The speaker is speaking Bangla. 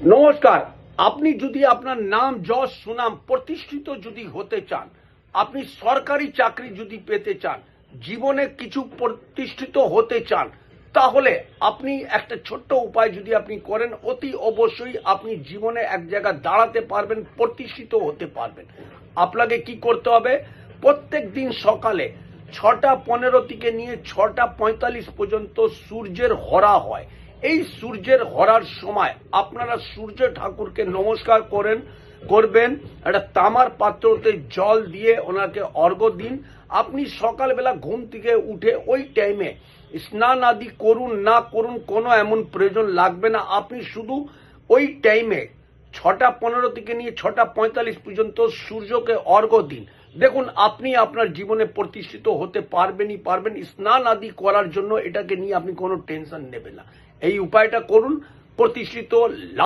নমস্কার। আপনি যদি আপনার নাম যশ সুনাম প্রতিষ্ঠিত যদি হতে চান, আপনি সরকারি চাকরি যদি পেতে চান, জীবনে কিছু প্রতিষ্ঠিত হতে চান, তাহলে আপনি একটা ছোট্ট উপায় যদি আপনি করেন, অতি অবশ্যই আপনি জীবনে এক জায়গায় দাঁড়াতে পারবেন, প্রতিষ্ঠিত হতে পারবেন। আপনাকে কি করতে হবে? প্রত্যেক দিন সকালে 6:15 থেকে নিয়ে 6:45 পর্যন্ত সূর্যের হরা হয়। এই সূর্যের হরার সময় আপনারা সূর্য ঠাকুরকে নমস্কার করবেন, একটা তামার পাত্রতে জল দিয়ে ওনাকে অর্ঘ্য দিন। আপনি সকালবেলা ঘুম থেকে উঠে ওই টাইমে স্নান আদি করুন না করুন কোনো এমন প্রয়োজন লাগবে না। আপনি শুধু ওই টাইমে 6:15 থেকে নিয়ে 6:45 পর্যন্ত সূর্যকে অর্ঘ্য দিন। দেখুন আপনি আপনার জীবনে প্রতিষ্ঠিত হতে পারবেনই পারবেন। স্নান আদি করার জন্য এটাকে নিয়ে আপনি কোনো টেনশন নেবেন না। এই উপায়টা করুন, প্রতিষ্ঠিত